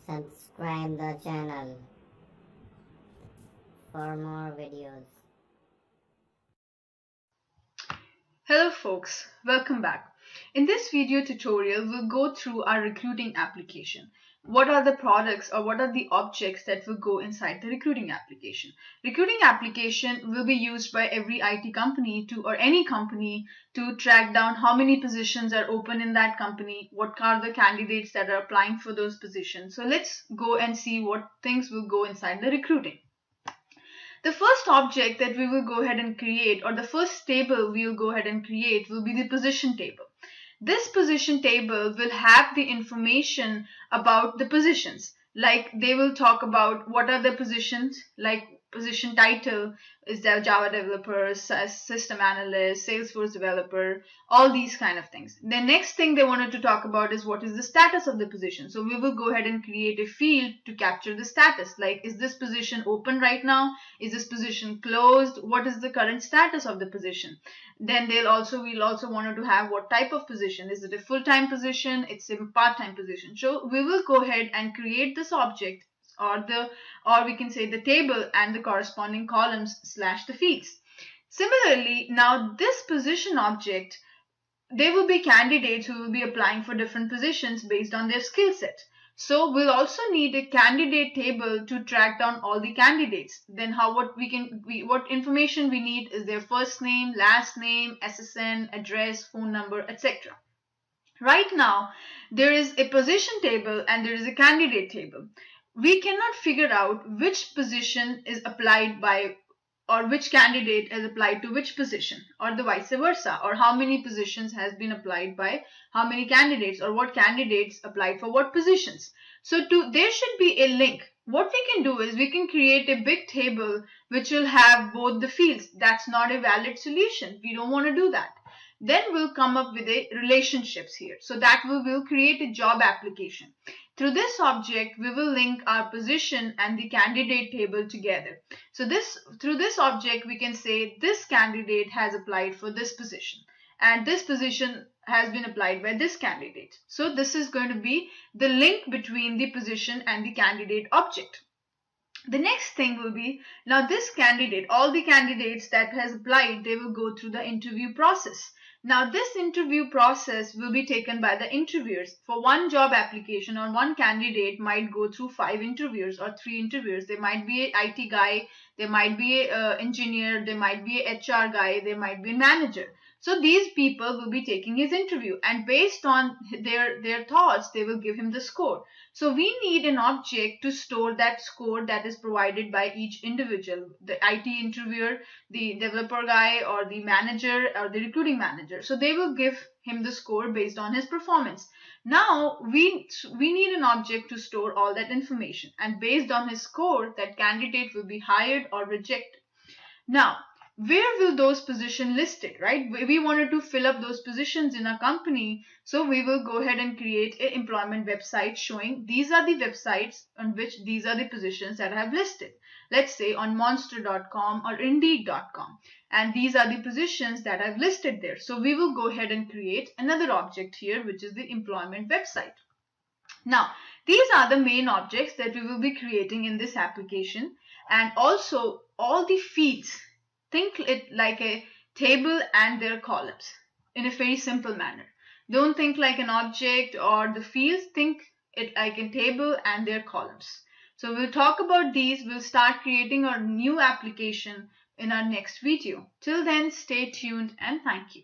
Subscribe the channel for more videos. Hello folks, welcome back. In this video tutorial, we'll go through our recruiting application. What are the products or what are the objects that will go inside the recruiting application? Recruiting application will be used by every IT company or any company to track down how many positions are open in that company, what are the candidates that are applying for those positions. So let's go and see what things will go inside the recruiting. The first object that we will go ahead and create, or the first table we will go ahead and create, will be the position table. This position table will have the information about the positions. Like they will talk about what are the positions, like position title is the Java developer, system analyst, Salesforce developer, all these kind of things. The next thing they wanted to talk about is what is the status of the position. So we will go ahead and create a field to capture the status. Like, is this position open right now? Is this position closed? What is the current status of the position? Then we'll also wanted to have what type of position. Is it a full-time position? It's a part-time position. So we will go ahead and create this object or we can say the table and the corresponding columns / the fields. Similarly, now this position object, there will be candidates who will be applying for different positions based on their skill set. So we'll also need a candidate table to track down all the candidates. Then what information we need is their first name, last name, SSN, address, phone number, etc. Right now, there is a position table and there is a candidate table. We cannot figure out which position is applied by or which candidate is applied to which position or the vice versa, or how many positions has been applied by how many candidates or what candidates applied for what positions. So there should be a link. What we can do is we can create a big table which will have both the fields. That's not a valid solution. We don't want to do that. Then we'll come up with a relationships here. So that we will create a job application. Through this object, we will link our position and the candidate table together. So through this object, we can say this candidate has applied for this position and this position has been applied by this candidate. So this is going to be the link between the position and the candidate object. The next thing will be, now this candidate, all the candidates that has applied, they will go through the interview process. Now this interview process will be taken by the interviewers. For one job application or one candidate might go through 5 interviewers or 3 interviewers. There might be an IT guy, there might be an engineer, there might be an HR guy, there might be a manager. So these people will be taking his interview and based on their thoughts, they will give him the score. So we need an object to store that score that is provided by each individual, the IT interviewer, the developer guy, or the manager or the recruiting manager. So they will give him the score based on his performance. Now we need an object to store all that information, and based on his score, that candidate will be hired or rejected. Now, where will those positions listed, right? We wanted to fill up those positions in our company. So we will go ahead and create an employment website showing these are the websites on which these are the positions that I have listed. Let's say on monster.com or indeed.com. And these are the positions that I've listed there. So we will go ahead and create another object here, which is the employment website. Now, these are the main objects that we will be creating in this application. And also all the fields, think it like a table and their columns in a very simple manner. Don't think like an object or the fields, think it like a table and their columns. So we'll talk about these. We'll start creating our new application in our next video. Till then, stay tuned and thank you.